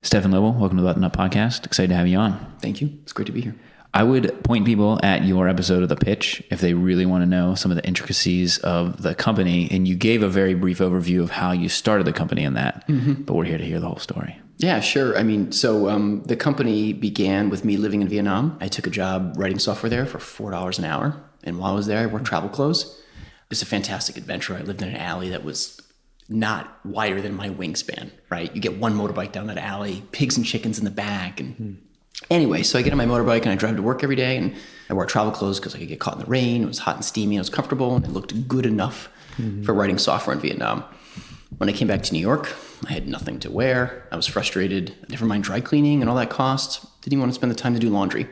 Stefan Loble, welcome to the Button Up Podcast. Excited to have you on. Thank you. It's great to be here. I would point people at your episode of The Pitch if they really want to know some of the intricacies of the company. And you gave a very brief overview of how you started the company in that, but we're here to hear the whole story. Yeah, sure. I mean, so the company began with me living in Vietnam. I took a job writing software there for $4 an hour. And while I was there, I worked travel clothes. It was a fantastic adventure. I lived in an alley that was not wider than my wingspan, right? You get one motorbike down that alley, pigs and chickens in the back. And anyway, so I get on my motorbike and I drive to work every day, and I wore travel clothes because I could get caught in the rain. It was hot and steamy. I was comfortable, and it looked good enough for writing software in Vietnam. When I came back to New York, I had nothing to wear. I was frustrated. Never mind dry cleaning and all that cost. Didn't even want to spend the time to do laundry.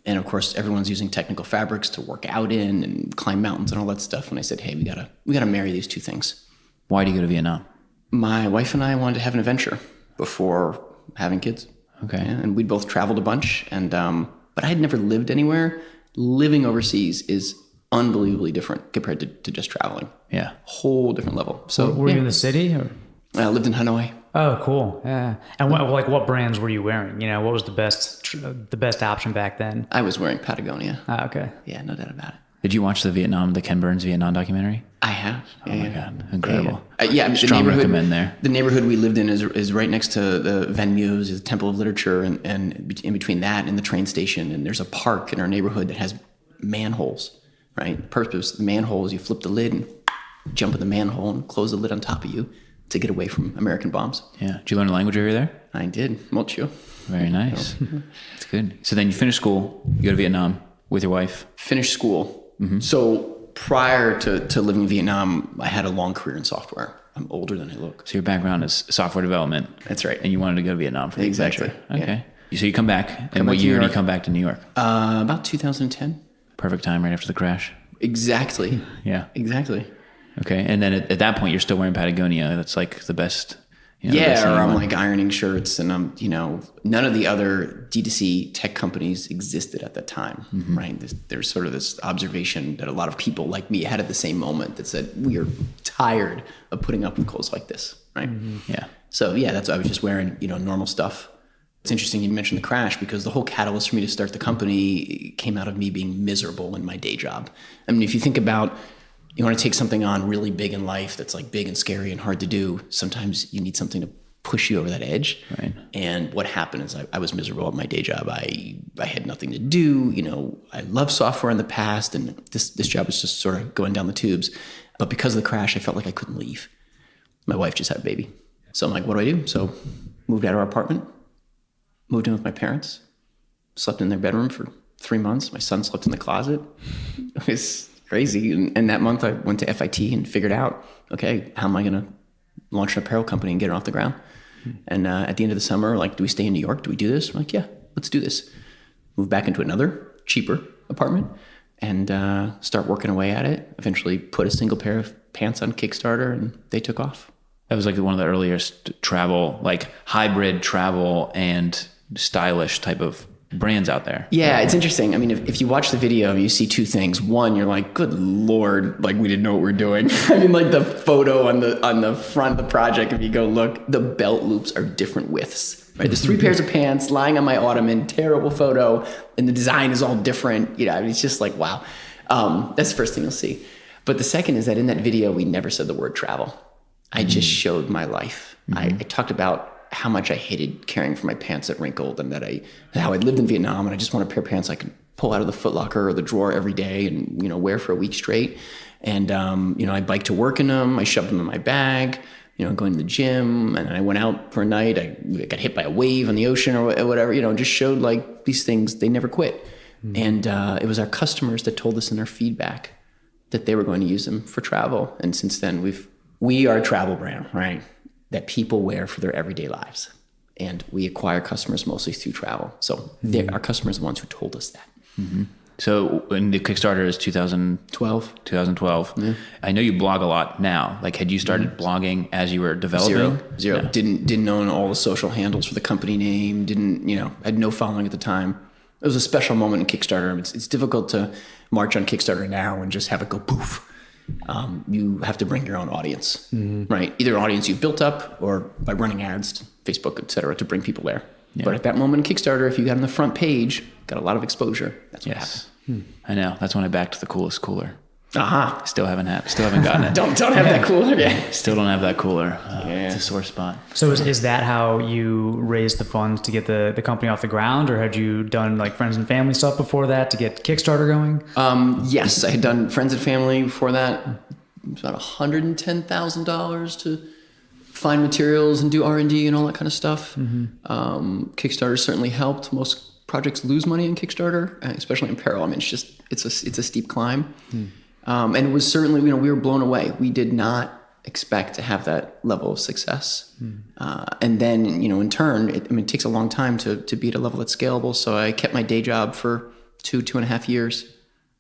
And of course, everyone's using technical fabrics to work out in and climb mountains and all that stuff. And I said, hey, we gotta marry these two things. Why do you go to Vietnam? My wife and I wanted to have an adventure before having kids. Okay. Yeah, and we'd both traveled a bunch, and but I had never lived anywhere. Living overseas is unbelievably different compared to just traveling. Yeah. Whole different level. So were you in the city? Or? I lived in Hanoi. Oh, cool. Yeah. And what brands were you wearing? You know, what was the best option back then? I was wearing Patagonia. Okay. Yeah, no doubt about it. Did you watch the Ken Burns Vietnam documentary? I have. Oh my God. Incredible. Yeah. I mean, Strong recommend there. The neighborhood we lived in is right next to the Van Muse, the Temple of Literature, and in between that and the train station. And there's a park in our neighborhood that has manholes, right? The purpose of the manhole is you flip the lid and jump in the manhole and close the lid on top of you to get away from American bombs. Yeah. Did you learn a language over there? I did. Mucho. Very nice. That's good. So then you finish school, you go to Vietnam with your wife. Finished school. So prior to living in Vietnam, I had a long career in software. I'm older than I look. So your background is software development. That's right. And you wanted to go to Vietnam for the Exactly. adventure. Okay. Yeah. So you come back, and what year do you come back to New York? About 2010. Perfect time right after the crash. Exactly. Yeah. Exactly. Okay. And then at that point, you're still wearing Patagonia. That's like the best. Yeah, or I'm like ironing shirts, and none of the other D2C tech companies existed at that time, right? There's sort of this observation that a lot of people like me had at the same moment that said, we are tired of putting up with clothes like this, right? Yeah. So yeah, that's why I was just wearing, normal stuff. It's interesting you mentioned the crash, because the whole catalyst for me to start the company came out of me being miserable in my day job. I mean, if you think about, you want to take something on really big in life that's like big and scary and hard to do, sometimes you need something to push you over that edge. Right. And what happened is I was miserable at my day job. I had nothing to do. I loved software in the past, and this job was just sort of going down the tubes. But because of the crash, I felt like I couldn't leave. My wife just had a baby. So I'm like, what do I do? So moved out of our apartment, moved in with my parents, slept in their bedroom for 3 months. My son slept in the closet. It was crazy. And that month I went to FIT and figured out, okay, how am I going to launch an apparel company and get it off the ground? And at the end of the summer, like, do we stay in New York? Do we do this? I'm like, yeah, let's do this. Move back into another cheaper apartment and start working away at it. Eventually put a single pair of pants on Kickstarter, and they took off. That was like one of the earliest travel, like hybrid travel and stylish type of brands out there. Yeah, it's interesting. I mean, if you watch the video, you see two things. One, you're like, good Lord, like we didn't know what we're doing. I mean, like the photo on the front of the project, if you go look, the belt loops are different widths, right? There's 3 pairs of pants lying on my ottoman, terrible photo, and the design is all different. I mean, it's just like, wow. That's the first thing you'll see. But the second is that in that video, we never said the word travel. I just showed my life. I talked about how much I hated caring for my pants that wrinkled, and how I lived in Vietnam and I just want a pair of pants I could pull out of the Foot Locker or the drawer every day and, wear for a week straight. And, I biked to work in them. I shoved them in my bag, going to the gym, and I went out for a night. I got hit by a wave on the ocean or whatever, just showed like these things, they never quit. And it was our customers that told us in their feedback that they were going to use them for travel. And since then we are a travel brand, right? That people wear for their everyday lives. And we acquire customers mostly through travel. So our customers are the ones who told us that. So when the Kickstarter is 2012. Yeah. I know you blog a lot now. Like, had you started blogging as you were developing? Zero. No. Didn't own all the social handles for the company name. Had no following at the time. It was a special moment in Kickstarter. It's difficult to march on Kickstarter now and just have it go poof. you have to bring your own audience, right? Either an audience you've built up or by running ads, Facebook, et cetera, to bring people there. Yeah. But at that moment in Kickstarter, if you got on the front page, got a lot of exposure. That's what happened. I know. That's when I backed the coolest cooler. Aha. Still haven't gotten it. don't have that cooler. Yeah. Still don't have that cooler. It's a sore spot. So is that how you raised the funds to get the company off the ground, or had you done like friends and family stuff before that to get Kickstarter going? Yes, I had done friends and family before that. It was about $110,000 to find materials and do R&D and all that kind of stuff. Kickstarter certainly helped. Most projects lose money in Kickstarter, especially in apparel. I mean, it's a steep climb. And it was certainly, we were blown away. We did not expect to have that level of success. And then, in turn, it takes a long time to be at a level that's scalable. So I kept my day job for 2.5 years,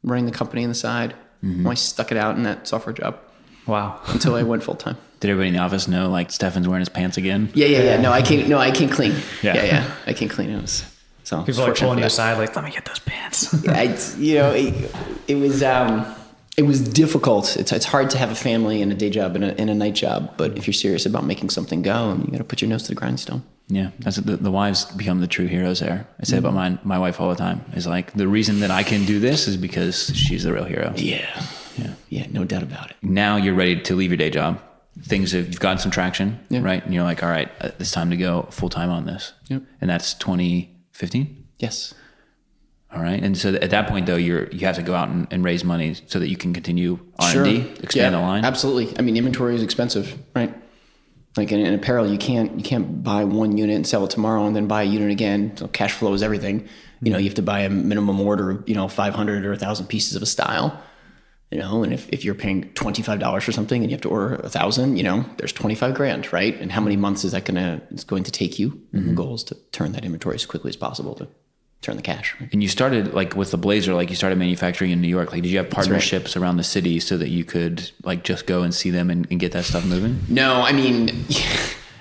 running the company on the side. I stuck it out in that software job. Wow. Until I went full time. Did everybody in the office know like Stefan's wearing his pants again? Yeah. No, I can't clean. Yeah. I can't clean. So people are pulling you aside, like, let me get those pants. It was difficult. It's hard to have a family and a day job and a night job. But if you're serious about making something go, you got to put your nose to the grindstone. Yeah, that's the wives become the true heroes there. I say about my wife all the time. Is like the reason that I can do this is because she's the real hero. Yeah, no doubt about it. Now you're ready to leave your day job. You've gotten some traction, right? And you're like, all right, it's time to go full time on this. Yep. And that's 2015. Yes. All right. And so at that point, though, you have to go out and raise money so that you can continue R&D, expand the line. Absolutely. I mean, inventory is expensive, right? Like in apparel, you can't buy one unit and sell it tomorrow and then buy a unit again. So cash flow is everything. You have to buy a minimum order of 500 or 1,000 pieces of a style. And if you're paying $25 for something and you have to order 1,000, there's $25,000, right? And how many months is that going to take you? And the goal is to turn that inventory as quickly as possible to turn the cash. And you started like with the blazer, like you started manufacturing in New York. Like, did you have partnerships around the city so that you could like just go and see them and get that stuff moving? No, I mean,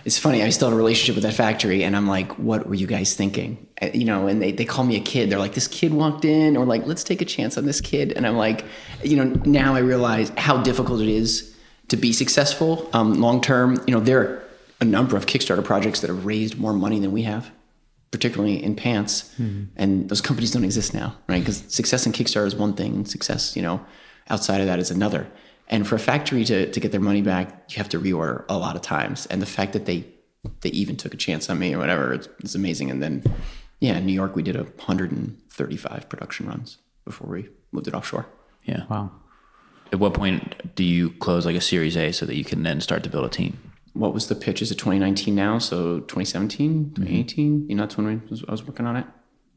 it's funny. I still have a relationship with that factory, and I'm like, what were you guys thinking? And they call me a kid. They're like, this kid walked in, or like, let's take a chance on this kid. And I'm like, now I realize how difficult it is to be successful long term. There are a number of Kickstarter projects that have raised more money than we have, particularly in pants. And those companies don't exist now, right? Because success in Kickstarter is one thing, and success, outside of that is another. And for a factory to get their money back, you have to reorder a lot of times. And the fact that they even took a chance on me or whatever, it's amazing. And then, in New York, we did 135 production runs before we moved it offshore. Yeah. Wow. At what point do you close like a Series A so that you can then start to build a team? What was the pitch? Is it 2019 now? So 2017, 2018, that's when I was working on it.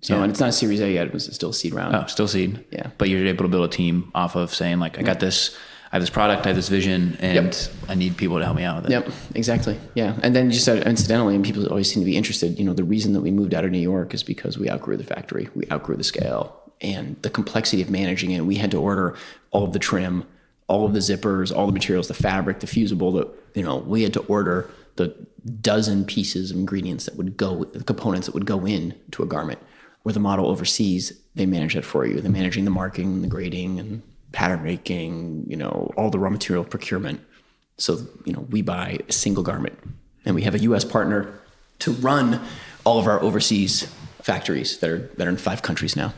So, and it's not a Series A yet. It was still a seed round. Oh, still seed. Yeah. But you're able to build a team off of saying like, I got this, I have this product, I have this vision, and I need people to help me out with it. Yep, exactly. Yeah. And then just incidentally, and people always seem to be interested, the reason that we moved out of New York is because we outgrew the factory. We outgrew the scale and the complexity of managing it. We had to order all of the trim, all of the zippers, all the materials, the fabric, the fusible, we had to order the dozen pieces of ingredients that would go, the components that would go in to a garment. Where the model overseas, they manage that for you. They're managing the marking, the grading, and pattern making, all the raw material procurement. So, we buy a single garment, and we have a U.S. partner to run all of our overseas factories that are in 5 countries now.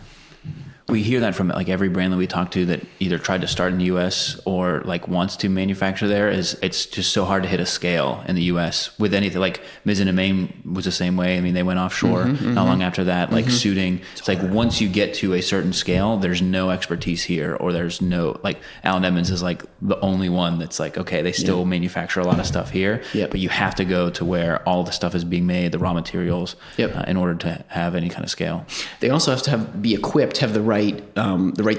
We hear that from like every brand that we talk to that either tried to start in the U.S. or like wants to manufacture there. Is it's just so hard to hit a scale in the U.S. with anything. Like Miz and Main was the same way. I mean, they went offshore not long after that. Like suiting, it's like once you get to a certain scale, there's no expertise here, or there's no like Allen Edmonds is like the only one that's like, okay, they still manufacture a lot of stuff here, but you have to go to where all the stuff is being made, the raw materials, in order to have any kind of scale. They also have to be equipped, have the right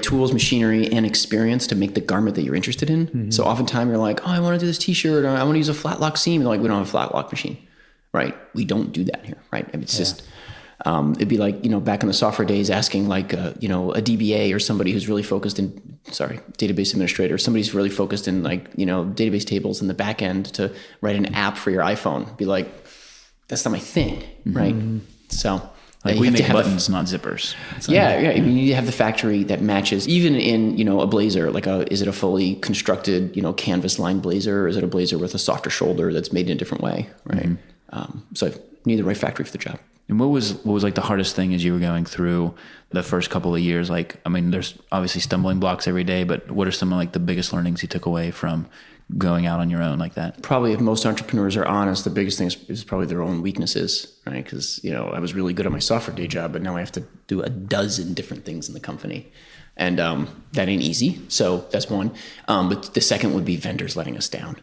tools, machinery, and experience to make the garment that you're interested in. So oftentimes you're like, oh, I want to do this t-shirt, or I want to use a flat lock seam. They're like, we don't have a flat lock machine, right? We don't do that here, right? I mean, it's just, it'd be like, back in the software days asking like, a DBA or somebody who's really focused in, database administrator, somebody who's really focused in like, database tables in the back end to write an app for your iPhone. Be like, that's not my thing, right? So Like You we have to make have buttons, not zippers. So, yeah. You need to have the factory that matches, even in, a blazer, like is it a fully constructed, canvas lined blazer, or is it a blazer with a softer shoulder that's made in a different way, right? So you need the right factory for the job. And what was like the hardest thing as you were going through the first couple of years? Like, I mean, there's obviously stumbling blocks every day, but what are some of like the biggest learnings you took away from going out on your own like that? Probably, if most entrepreneurs are honest, the biggest thing is probably their own weaknesses, right? Because, I was really good at my software day job, but now I have to do a dozen different things in the company. And that ain't easy. So that's one. But the second would be vendors letting us down.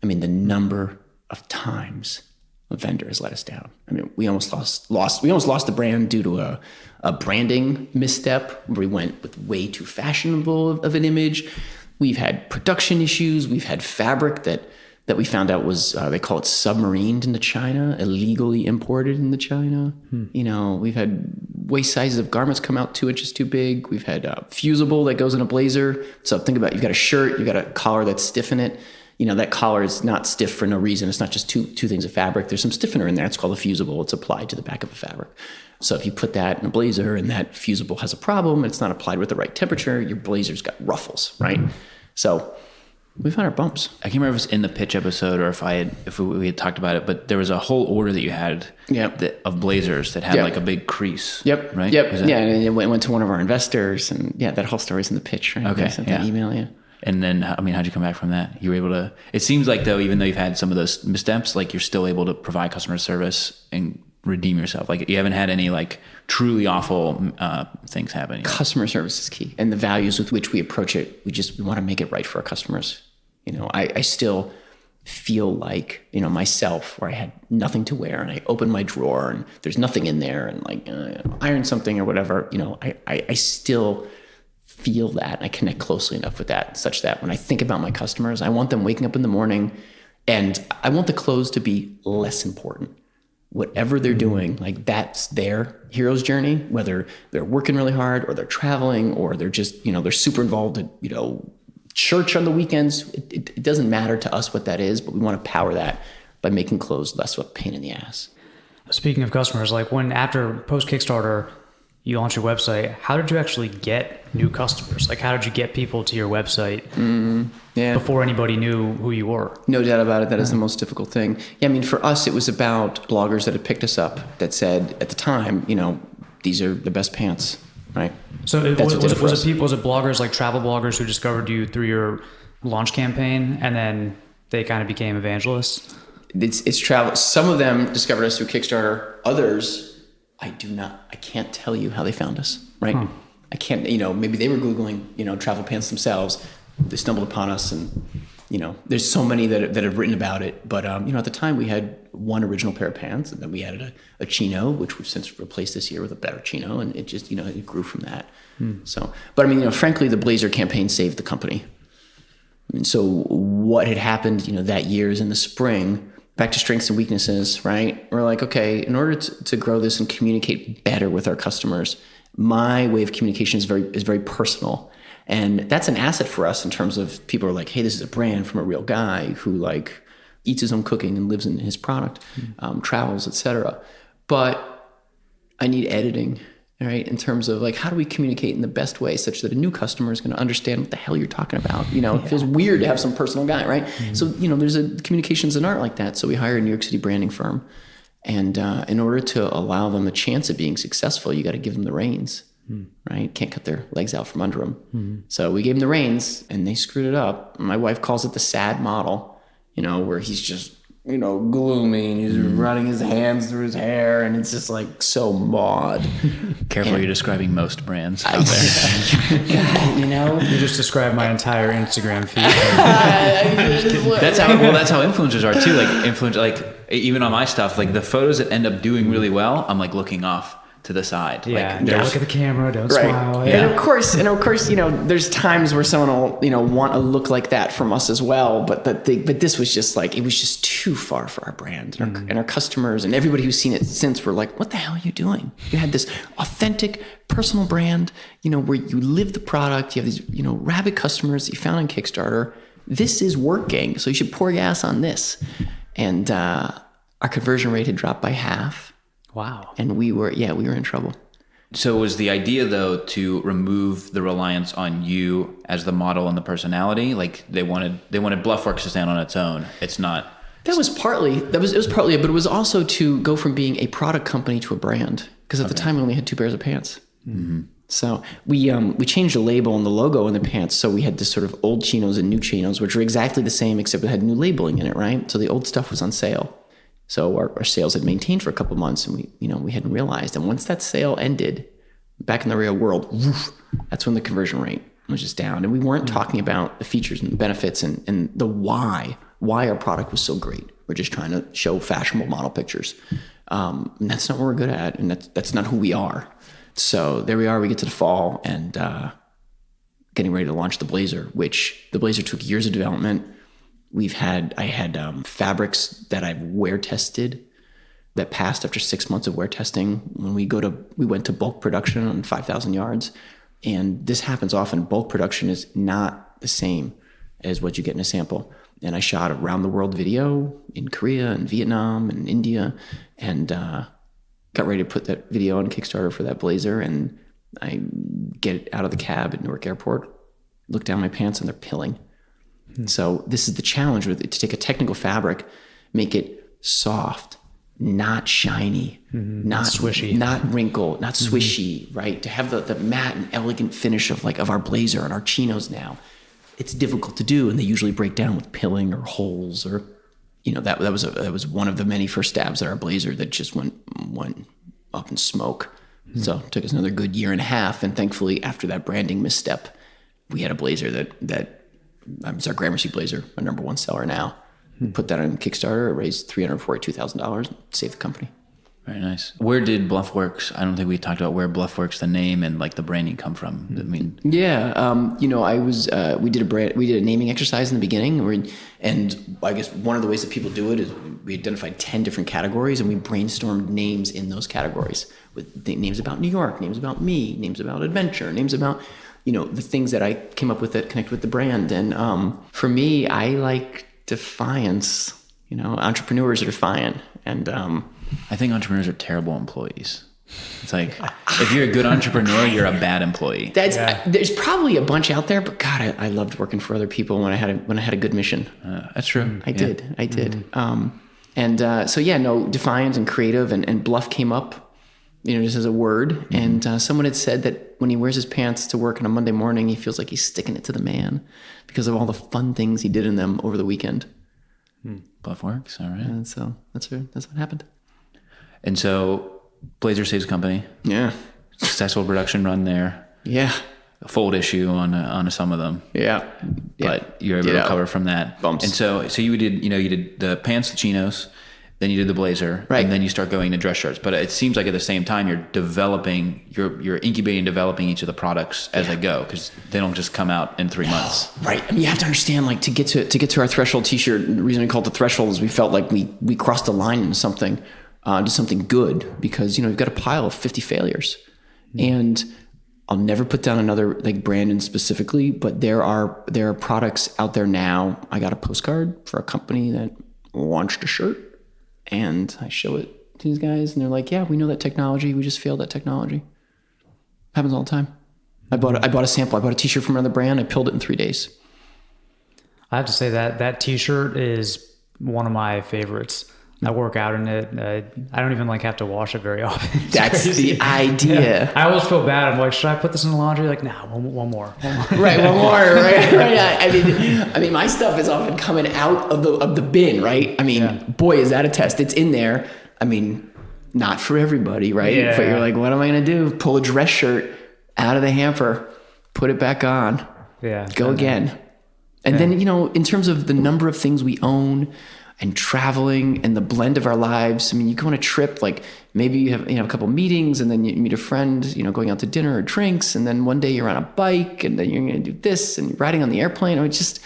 I mean, the number of times a vendor has let us down. I mean, we almost lost the brand due to a branding misstep where we went with way too fashionable of an image. We've had production issues. We've had fabric that we found out was, they call it submarined into China, illegally imported into China. We've had waist sizes of garments come out 2 inches too big. We've had fusible that goes in a blazer. So think about it. You've got a shirt, you've got a collar that's stiff in it. That collar is not stiff for no reason. It's not just two things of fabric. There's some stiffener in there. It's called a fusible. It's applied to the back of a fabric. So if you put that in a blazer and that fusible has a problem, it's not applied with the right temperature, your blazer's got ruffles, right? So we've had our bumps. I can't remember if it was in the pitch episode or if we had talked about it, but there was a whole order that you had of blazers that had like a big crease. Yep. Right? Yep. Yeah. And it went to one of our investors, and that whole story's in the pitch, right? Okay. I sent that email, And then, how'd you come back from that? You were able to, it seems like though, even though you've had some of those missteps, like you're still able to provide customer service and redeem yourself. Like you haven't had any like truly awful things happen. Customer service is key. And the values with which we approach it, we want to make it right for our customers. I still feel like, myself, where I had nothing to wear and I opened my drawer and there's nothing in there and like iron something or whatever, I still feel that, and I connect closely enough with that such that when I think about my customers, I want them waking up in the morning and I want the clothes to be less important. Whatever they're doing, like that's their hero's journey, whether they're working really hard or they're traveling or they're just, they're super involved at, church on the weekends. It doesn't matter to us what that is, but we want to power that by making clothes less of a pain in the ass. Speaking of customers, like after post Kickstarter, you launched your website, how did you actually get new customers? Like, how did you get people to your website before anybody knew who you were? No doubt about it. That is the most difficult thing. Yeah, I mean, for us, it was about bloggers that had picked us up that said at the time, these are the best pants, right? So was it bloggers, like travel bloggers, who discovered you through your launch campaign and then they kind of became evangelists? It's travel. Some of them discovered us through Kickstarter. Others, I can't tell you how they found us, right? I can't, maybe they were Googling, travel pants themselves. They stumbled upon us and, there's so many that have written about it. But, at the time we had one original pair of pants and then we added a chino, which we've since replaced this year with a better chino. And it just, it grew from that. So, but I mean, frankly, the blazer campaign saved the company. And so what had happened, that year is in the spring, back to strengths and weaknesses, right? We're like, okay, in order to grow this and communicate better with our customers, my way of communication is very personal. And that's an asset for us in terms of people are like, hey, this is a brand from a real guy who like eats his own cooking and lives in his product, travels, etc. But I need editing, right? In terms of like, how do we communicate in the best way such that a new customer is going to understand what the hell you're talking about? It feels weird to have some personal guy, right? So, there's communications and art like that. So we hired a New York City branding firm. And in order to allow them a chance at being successful, you got to give them the reins, right? Can't cut their legs out from under them. So we gave them the reins and they screwed it up. My wife calls it the sad model, where he's just, gloomy and he's running his hands through his hair and it's just like so mod. Careful, you're describing most brands out there. You just described my entire Instagram feed. That's how influencers are too. Like even on my stuff, like the photos that end up doing really well, I'm like looking off to the side. Yeah, like, don't look at the camera, don't smile. Yeah. And of course, there's times where someone will, want to look like that from us as well. But this was just like, it was just too far for our brand and our customers and everybody who's seen it since were like, what the hell are you doing? You had this authentic personal brand, where you live the product. You have these, rabid customers that you found on Kickstarter. This is working. So you should pour gas on this. And our conversion rate had dropped by half. Wow. And we were in trouble. So was the idea though to remove the reliance on you as the model and the personality? Like they wanted Bluffworks to stand on its own. It's not. It was partly, but it was also to go from being a product company to a brand. Because at the time we only had 2 pairs of pants. Mm-hmm. So we changed the label and the logo in the pants. So we had this sort of old chinos and new chinos, which were exactly the same, except it had new labeling in it, right? So the old stuff was on sale. So our sales had maintained for a couple of months, and we hadn't realized. And once that sale ended, back in the real world, woof, that's when the conversion rate was just down. And we weren't talking about the features and the benefits and the why our product was so great. We're just trying to show fashionable model pictures. And that's not what we're good at, and that's not who we are. So there we are. We get to the fall and getting ready to launch the Blazer, which the Blazer took years of development. I had fabrics that I've wear tested that passed after 6 months of wear testing. When we went to bulk production on 5,000 yards, and this happens often. Bulk production is not the same as what you get in a sample. And I shot around the world video in Korea and Vietnam and India, and got ready to put that video on Kickstarter for that Blazer. And I get out of the cab at Newark Airport, look down my pants, and they're pilling. So this is the challenge with it, to take a technical fabric, make it soft, not shiny, not swishy, not wrinkled, not swishy, right? To have the matte and elegant finish of our Blazer and our chinos now, it's difficult to do, and they usually break down with pilling or holes, or that was one of the many first stabs at our Blazer that just went up in smoke. So it took us another good year and a half, and thankfully after that branding misstep, we had a Blazer that it's our Gramercy Blazer, our number 1 seller now. We put that on Kickstarter, it raised $342,000, saved the company. Very nice. Where did Bluffworks? I don't think we talked about where Bluffworks, the name and like the branding, come from. I mean, we did a naming exercise in the beginning, and I guess one of the ways that people do it is we identified 10 different categories, and we brainstormed names in those categories with names about New York, names about me, names about adventure, names about the things that I came up with that connect with the brand. And for me, I like defiance. Entrepreneurs are defiant, and I think entrepreneurs are terrible employees. It's like, if you're a good entrepreneur, you're a bad employee. There's probably a bunch out there, but God, I loved working for other people when I had a good mission. That's true. I did. Defiant and creative, and bluff came up, just as a word. And someone had said that when he wears his pants to work on a Monday morning, he feels like he's sticking it to the man because of all the fun things he did in them over the weekend. Bluffworks, all right. And so that's what happened. And so Blazer saves company. Yeah. Successful production run there. Yeah. A fold issue on some of them. Yeah. But you're able to recover from that. Bumps. And so you did the pants, the chinos, then you did the Blazer, right, and then you start going to dress shirts. But it seems like at the same time you're incubating and developing each of the products as they go, because they don't just come out in 3 months. Right. I mean, you have to understand, like, to get to our threshold T-shirt. The reason we called it the threshold is we felt like we crossed the line into something good, because we've got a pile of 50 failures, and I'll never put down another like Brandon specifically, but there are products out there now. I got a postcard for a company that launched a shirt, and I show it to these guys, and they're like, "Yeah, we know that technology. We just failed that technology." Happens all the time. I bought a sample. I bought a T-shirt from another brand. I pilled it in 3 days. I have to say that T-shirt is one of my favorites. I work out in it. I don't even have to wash it very often. That's the idea. Yeah. I always feel bad. I'm like, should I put this in the laundry? Like, nah, one more. Right, one more. Right. I mean, my stuff is often coming out of the bin. Right. I mean, boy, is that a test. It's in there. I mean, not for everybody, right? Yeah. But you're like, what am I gonna do? Pull a dress shirt out of the hamper, put it back on. Yeah. Go again. And then in terms of the number of things we own, and traveling and the blend of our lives. I mean, you go on a trip, like maybe you have a couple meetings, and then you meet a friend, going out to dinner or drinks, and then one day you're on a bike, and then you're going to do this, and you're riding on the airplane. I just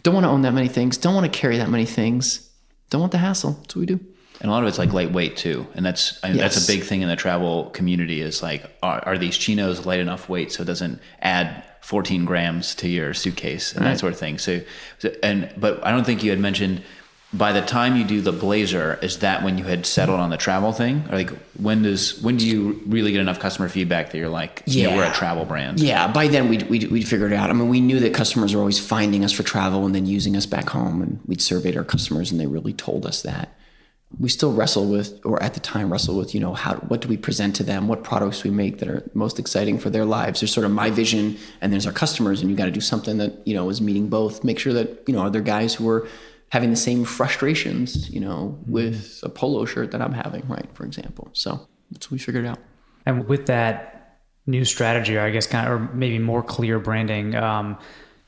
don't want to own that many things. Don't want to carry that many things. Don't want the hassle. That's what we do. And a lot of it's like lightweight too, and that's a big thing in the travel community. Is like, are these chinos light enough weight so it doesn't add 14 grams to your suitcase and that sort of thing. But I don't think you had mentioned by the time you do the blazer, is that when you had settled on the travel thing? Or like when do you really get enough customer feedback that you're like, we're a travel brand? Yeah, by then we'd figured it out. I mean, we knew that customers were always finding us for travel and then using us back home, and we'd surveyed our customers and they really told us that. We still wrestle with, or at the time wrestle with, what do we present to them? What products we make that are most exciting for their lives? There's sort of my vision and there's our customers, and you got to do something that, is meeting both. Make sure that, are there guys who are having the same frustrations, with a polo shirt that I'm having, right, for example. So that's what we figured out. And with that new strategy, or I guess or maybe more clear branding,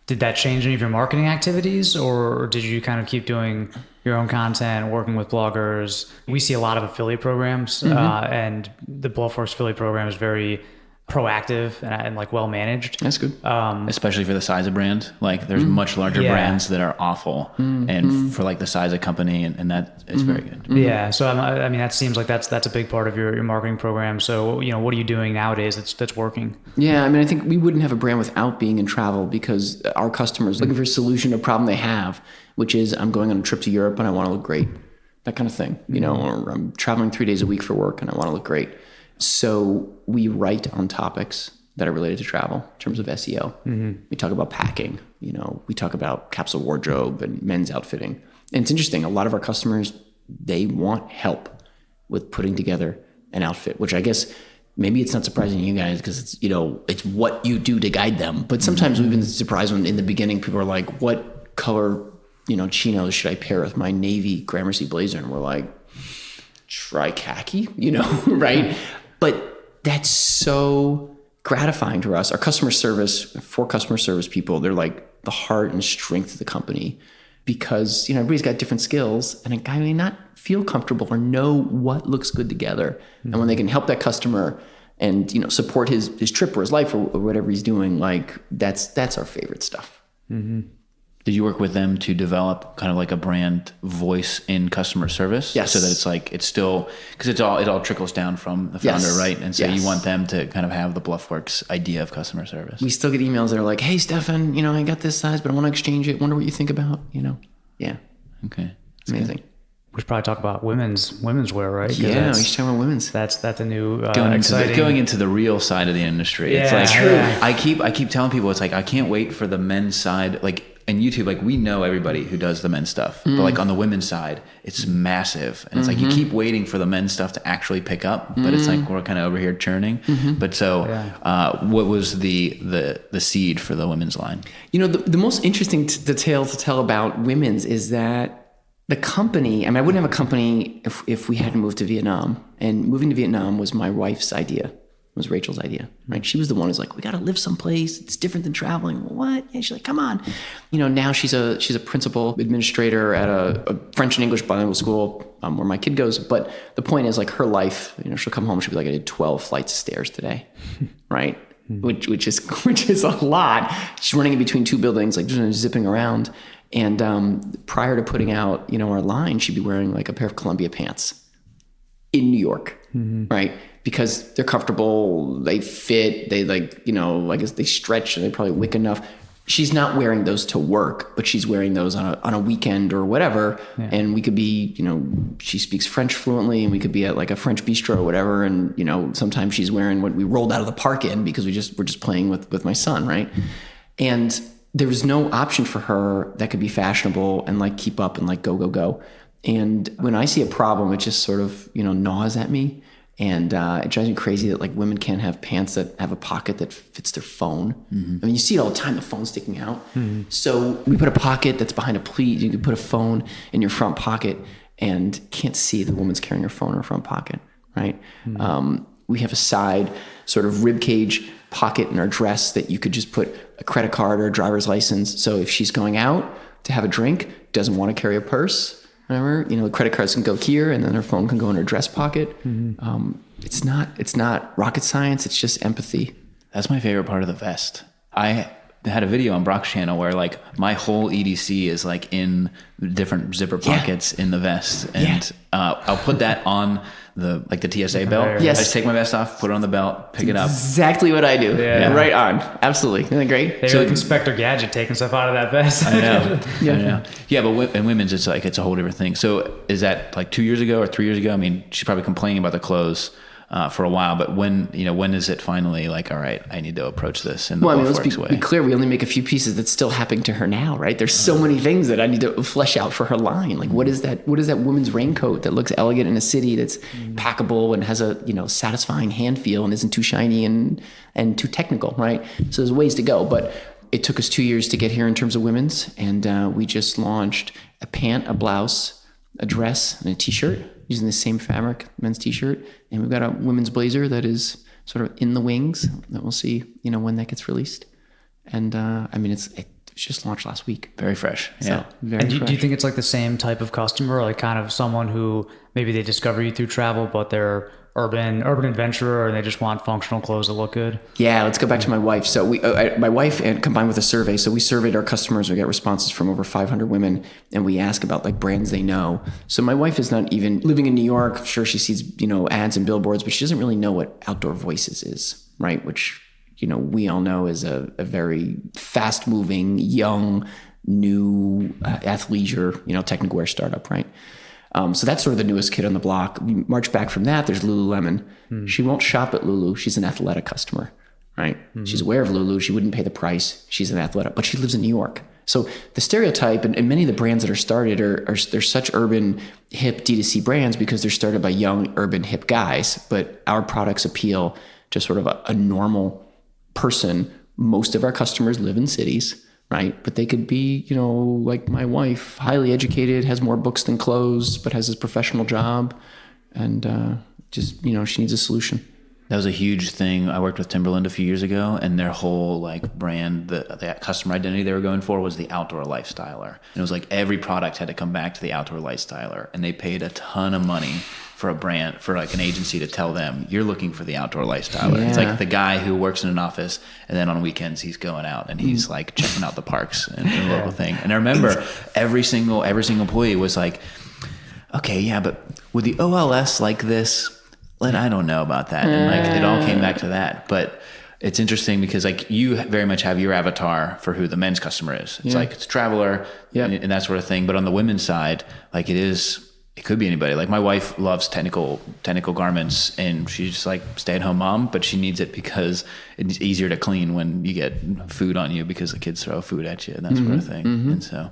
did that change any of your marketing activities, or did you kind of keep doing your own content, working with bloggers? We see a lot of affiliate programs, and the Bluffworks affiliate program is very proactive and like well managed. That's good. Especially for the size of brand. Like there's much larger brands that are awful, and for like the size of company, and that is very good. Yeah. So I mean, that seems like that's a big part of your marketing program. So what are you doing nowadays that's working? Yeah, I mean, I think we wouldn't have a brand without being in travel, because our customers looking for a solution to a problem they have, which is I'm going on a trip to Europe and I want to look great, that kind of thing, or I'm traveling 3 days a week for work and I want to look great. So we write on topics that are related to travel in terms of SEO. We talk about packing, we talk about capsule wardrobe and men's outfitting. And it's interesting, a lot of our customers, they want help with putting together an outfit, which I guess maybe it's not surprising to you guys because it's, it's what you do to guide them. But sometimes we've been surprised when in the beginning people are like, what color, chinos should I pair with my navy Gramercy blazer? And we're like, try khaki, right? But that's so gratifying to us. Our customer service, for customer service people, they're like the heart and strength of the company, because, everybody's got different skills, and a guy may not feel comfortable or know what looks good together. And when they can help that customer and, support his trip or his life or whatever he's doing, like that's our favorite stuff. Did you work with them to develop kind of like a brand voice in customer service? Yes. So that it's like, it's still, because it all trickles down from the founder, right? And so you want them to kind of have the Bluffworks idea of customer service. We still get emails that are like, hey, Stefan, I got this size, but I want to exchange it. Wonder what you think about, Yeah. Okay. It's amazing. We should probably talk about women's wear, right? Yeah, we should talk about women's. That's a new going into the real side of the industry. Yeah, it's like true. I keep telling people, it's like I can't wait for the men's side. Like in YouTube, like we know everybody who does the men's stuff, but like on the women's side, it's massive, and it's like you keep waiting for the men's stuff to actually pick up, but it's like we're kind of over here churning. But so, what was the seed for the women's line? The most interesting detail to tell about women's is that the company, I wouldn't have a company if we hadn't moved to Vietnam. And moving to Vietnam was my wife's idea. It was Rachel's idea, right? She was the one who's like, we got to live someplace. It's different than traveling. What? And she's like, come on. Now she's a principal administrator at a French and English bilingual school where my kid goes. But the point is, like, her life, she'll come home, she'll be like, I did 12 flights of stairs today, right? Which is a lot. She's running in between two buildings, like just zipping around. And prior to putting out, our line, she'd be wearing like a pair of Columbia pants in New York, right? Because they're comfortable, they fit, they I guess they stretch and they probably wick enough. She's not wearing those to work, but she's wearing those on a weekend or whatever. Yeah. And we could be, she speaks French fluently, and we could be at like a French bistro or whatever. And, sometimes she's wearing what we rolled out of the park in because we're just playing with my son, right? And there was no option for her that could be fashionable and like keep up and like go. And when I see a problem, it just sort of, gnaws at me. And it drives me crazy that like women can't have pants that have a pocket that fits their phone. You see it all the time, the phone sticking out. So we put a pocket that's behind a pleat. You can put a phone in your front pocket and can't see the woman's carrying her phone in her front pocket, right? We have a side sort of rib cage pocket in our dress that you could just put a credit card or a driver's license. So if she's going out to have a drink, doesn't want to carry a purse, remember, the credit cards can go here and then her phone can go in her dress pocket. It's not rocket science. It's just empathy. That's my favorite part of the vest. I had a video on Brock's channel where like my whole EDC is like in different zipper pockets in the vest, and I'll put that on the TSA belt. Yes. I just take my vest off, put it on the belt, pick it up. Exactly what I do. Yeah. Right on. Absolutely. Isn't that great? They're like Inspector Gadget taking stuff out of that vest. I know. I know. Yeah, but in women's, it's a whole different thing. So is that like 2 years ago or 3 years ago? I mean, she's probably complaining about the clothes for a while, but when is it finally like, all right, I need to approach this in the Bluffworks way? Let's be clear. We only make a few pieces that's still happening to her now, right? There's so many things that I need to flesh out for her line. Like, what is that women's raincoat that looks elegant in a city, that's packable and has a, satisfying hand feel and isn't too shiny and too technical, right? So there's ways to go, but it took us 2 years to get here in terms of women's. And we just launched a pant, a blouse, a dress, and a t-shirt using the same fabric, men's t-shirt. And we've got a women's blazer that is sort of in the wings that we'll see, when that gets released. And it just launched last week. Very fresh. So, Yeah. And do you think it's like the same type of customer, like kind of someone who maybe they discover you through travel, but they're urban adventurer and they just want functional clothes that look good? Yeah, let's go back to my wife. So my wife, and combined with a survey, so we surveyed our customers. We got responses from over 500 women, and we ask about like brands they know. So my wife is not even living in New York. Sure, she sees ads and billboards, but she doesn't really know what Outdoor Voices is, right? Which we all know is a very fast-moving, young, new athleisure, technical wear startup, right? So that's sort of the newest kid on the block. We march back from that, there's Lululemon. She won't shop at Lulu. She's an Athleta customer, right? She's aware of Lulu. She wouldn't pay the price. She's an Athleta, but she lives in New York. So the stereotype and many of the brands that are started they're such urban, hip D2C brands because they're started by young, urban, hip guys. But our products appeal to sort of a normal person. Most of our customers live in cities, right? But they could be, like my wife, highly educated, has more books than clothes, but has this professional job. And she needs a solution. That was a huge thing. I worked with Timberland a few years ago, and their whole like brand, the customer identity they were going for was the outdoor lifestyler. And it was like every product had to come back to the outdoor lifestyler, and they paid a ton of money for a brand, for like an agency to tell them, you're looking for the outdoor lifestyler. Yeah. It's like the guy who works in an office, and then on weekends he's going out and he's like checking out the parks and the local thing. And I remember every single employee was like, okay, yeah, but would the OLS like this? I don't know about that. And like it all came back to that. But it's interesting because like you very much have your avatar for who the men's customer is. It's like it's traveler and that sort of thing. But on the women's side, like it could be anybody. Like my wife loves technical garments, and she's just like stay-at-home mom, but she needs it because it's easier to clean when you get food on you because the kids throw food at you and that sort of thing. And so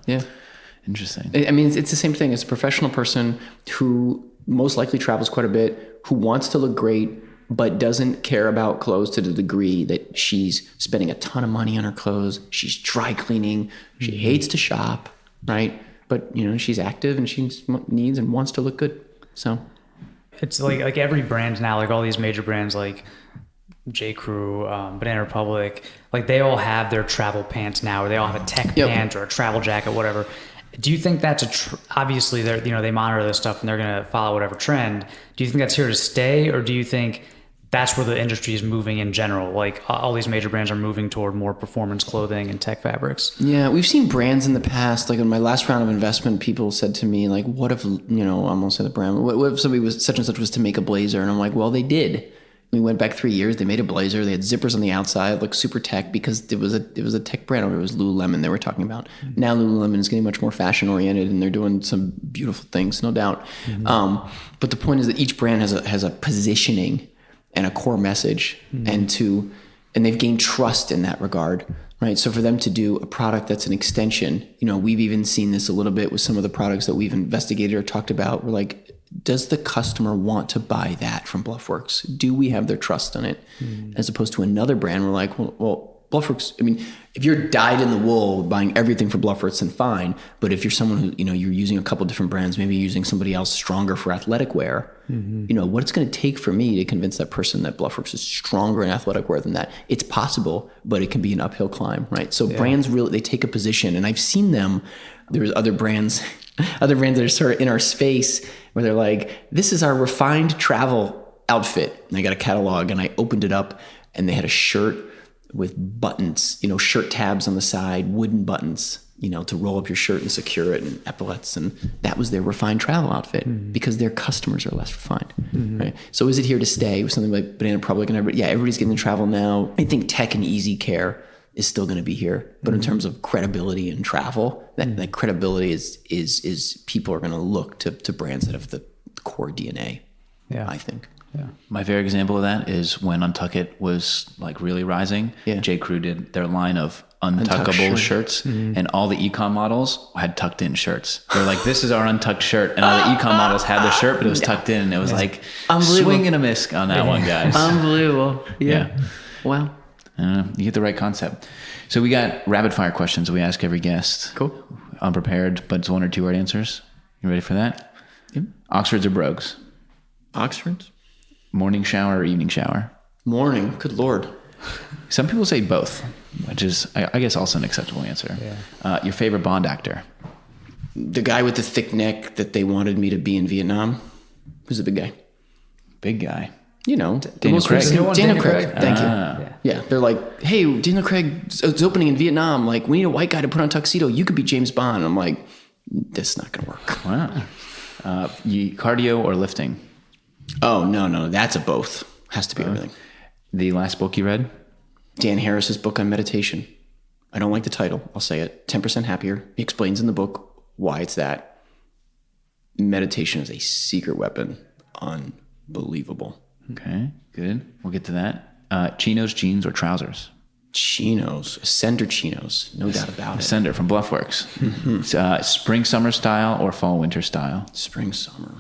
interesting. I mean, it's the same thing. It's a professional person who most likely travels quite a bit, who wants to look great, but doesn't care about clothes to the degree that she's spending a ton of money on her clothes. She's dry cleaning. She hates to shop, right? But, she's active and she needs and wants to look good. So it's like every brand now, like all these major brands like J. Crew, Banana Republic, like they all have their travel pants now, or they all have a tech pant or a travel jacket, whatever. Do you think that's obviously they monitor this stuff and they're going to follow whatever trend. Do you think that's here to stay, or do you think that's where the industry is moving in general? Like all these major brands are moving toward more performance clothing and tech fabrics. Yeah, we've seen brands in the past, like in my last round of investment, people said to me like, what if, I almost said the brand, what if somebody was such and such was to make a blazer? And I'm like, well, they did. We went back 3 years. They made a blazer. They had zippers on the outside, looked super tech because it was a tech brand. It was Lululemon they were talking about. Now Lululemon is getting much more fashion oriented, and they're doing some beautiful things, no doubt. But the point is that each brand has a positioning and a core message, and they've gained trust in that regard, right? So for them to do a product that's an extension, we've even seen this a little bit with some of the products that we've investigated or talked about. We're like, does the customer want to buy that from Bluffworks? Do we have their trust on it? As opposed to another brand, we're like, well, Bluffworks, I mean, if you're dyed in the wool buying everything from Bluffworks, then fine. But if you're someone who, you're using a couple different brands, maybe using somebody else stronger for athletic wear, what it's going to take for me to convince that person that Bluffworks is stronger in athletic wear than that. It's possible, but it can be an uphill climb, right? So brands really, they take a position, and I've seen them. There's other brands that are sort of in our space where they're like, this is our refined travel outfit. And I got a catalog, and I opened it up, and they had a shirt with buttons, shirt tabs on the side, wooden buttons, to roll up your shirt and secure it, and epaulets. And that was their refined travel outfit because their customers are less refined. Right? So is it here to stay with something like Banana Republic and everybody? Yeah, everybody's getting into travel now. I think tech and easy care is still going to be here. But in terms of credibility and travel, that credibility is people are going to look to brands that have the core DNA, I think. Yeah. My favorite example of that is when Untuckit was like really rising. Yeah. J. Crew did their line of untuckable shirts, and all the ecom models had tucked in shirts. They're like, this is our untucked shirt, and all the ecom models had the shirt, but it was tucked in, and it was like swing and a miss on that one, guys. Unbelievable. Yeah. Wow. You get the right concept. So we got rapid fire questions we ask every guest. Cool. Unprepared, but it's 1 or 2 right answers. You ready for that? Yep. Oxfords or Brogues? Oxford? Morning shower or evening shower? Morning. Good Lord. Some people say both, which is, I guess, also an acceptable answer. Yeah. Your favorite Bond actor? The guy with the thick neck that they wanted me to be in Vietnam. Who's the big guy? Big guy. Daniel Craig. Daniel Craig. Thank Ah. you. Yeah. They're like, hey, Daniel Craig is opening in Vietnam. Like, we need a white guy to put on a tuxedo. You could be James Bond. I'm like, this is not going to work. Wow. Cardio or lifting? Oh, no. That's a both. Has to be everything. The last book you read? Dan Harris's book on meditation. I don't like the title. I'll say it. 10% Happier. He explains in the book why it's that. Meditation is a secret weapon. Unbelievable. Okay, good. We'll get to that. Chinos, jeans, or trousers? Chinos. Ascender chinos. No doubt about it. Ascender from Bluffworks. Spring, summer style or fall, winter style? Spring, summer.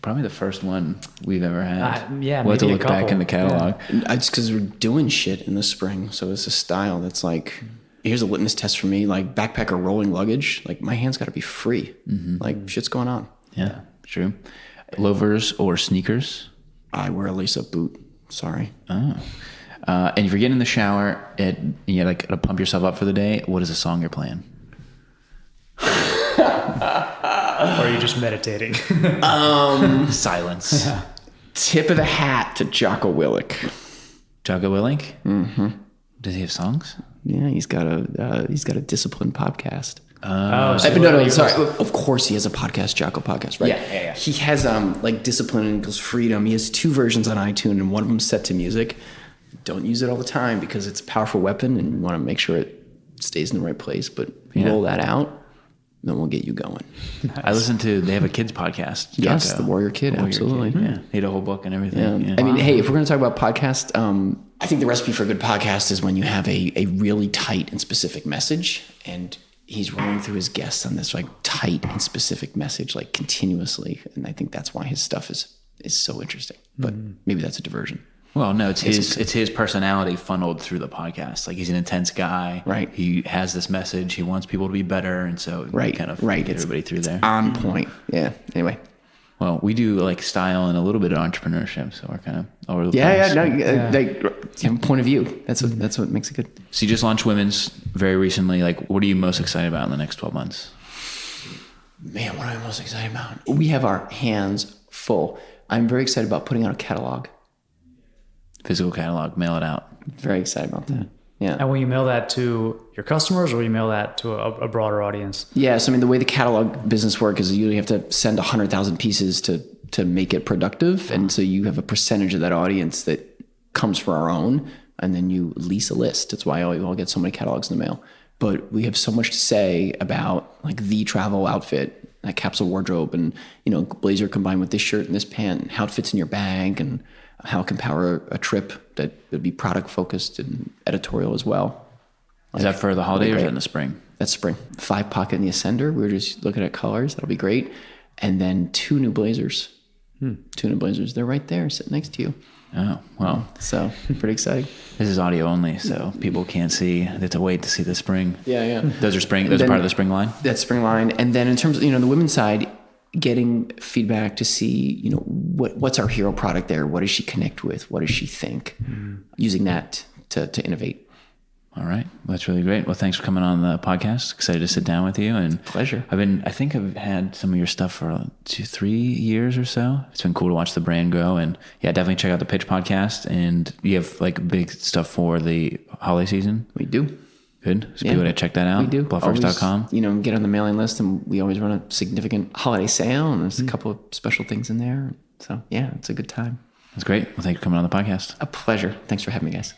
Probably the first one we've ever had. Yeah, we'll have to maybe a look back couple. in the catalog. It's because we're doing shit in the spring. So it's a style that's like, here's a litmus test for me. Like backpacker rolling luggage. Like my hand's got to be free. Like shit's going on. Yeah, true. Loafers or sneakers? I wear at least a boot. Sorry. Oh. And if you're getting in the shower and you like to pump yourself up for the day, what is the song you're playing? Or are you just meditating? Silence. Tip of the hat to Jocko Willink. Jocko Willink? Mm-hmm. Does he have songs? Yeah, he's got a disciplined podcast. So No, sorry. Of course he has a podcast, Jocko Podcast, right? Yeah. He has like Discipline equals freedom. He has 2 versions on iTunes, and one of them set to music. Don't use it all the time because it's a powerful weapon, and you want to make sure it stays in the right place. But roll that out, then we'll get you going. Nice. I listen to. They have a kids podcast. Yes, Jocko. the Warrior Kid, absolutely. Kid. Yeah, he had a whole book and everything. Yeah. Yeah. I mean, hey, if we're going to talk about podcast, I think the recipe for a good podcast is when you have a really tight and specific message, and he's rolling through his guests on this like tight and specific message, like continuously. And I think that's why his stuff is so interesting. But maybe that's a diversion. Well, no, it's his personality funneled through the podcast. Like he's an intense guy. Right. He has this message. He wants people to be better, and so kind of get everybody through there. On point. Yeah. Anyway. Well, we do like style and a little bit of entrepreneurship, so we're kind of all over the place. Like you have a point of view. That's what makes it good. So you just launched women's very recently. Like, what are you most excited about in the next 12 months? Man, what am I most excited about? We have our hands full. I'm very excited about putting out a catalog. Physical catalog, mail it out. Very excited about that. Yeah. And will you mail that to your customers, or will you mail that to a broader audience? Yes. I mean, the way the catalog business works is you have to send 100,000 pieces to make it productive. And so you have a percentage of that audience that comes for our own, and then you lease a list. That's why you all get so many catalogs in the mail. But we have so much to say about like the travel outfit, that capsule wardrobe, and, blazer combined with this shirt and this pant, and how it fits in your bag, and how it can power a trip that would be product focused and editorial as well. Is that for the holiday or is that in the spring? That's spring. 5 pocket in the Ascender. We were just looking at colors. That'll be great. And then 2 new blazers. 2 new blazers. They're right there, sitting next to you. Oh, well. So pretty exciting. This is audio only, so people can't see. They have to wait to see the spring. Yeah. Those are spring. Those are part of the spring line? That's spring line. And then in terms of, the women's side, getting feedback to see, what's our hero product there? What does she connect with? What does she think? Using that to innovate. All right. Well, that's really great. Well, thanks for coming on the podcast. Excited to sit down with you. And Pleasure. I think I've had some of your stuff for 2-3 years or so. It's been cool to watch the brand grow. And yeah, definitely check out the Pitch podcast. And you have like big stuff for the holiday season? We do. Good. So people to check that out. We do. Bluffworks.com. Always, get on the mailing list, and we always run a significant holiday sale, and there's a couple of special things in there. So yeah, it's a good time. That's great. Well, thanks for coming on the podcast. A pleasure. Thanks for having me, guys.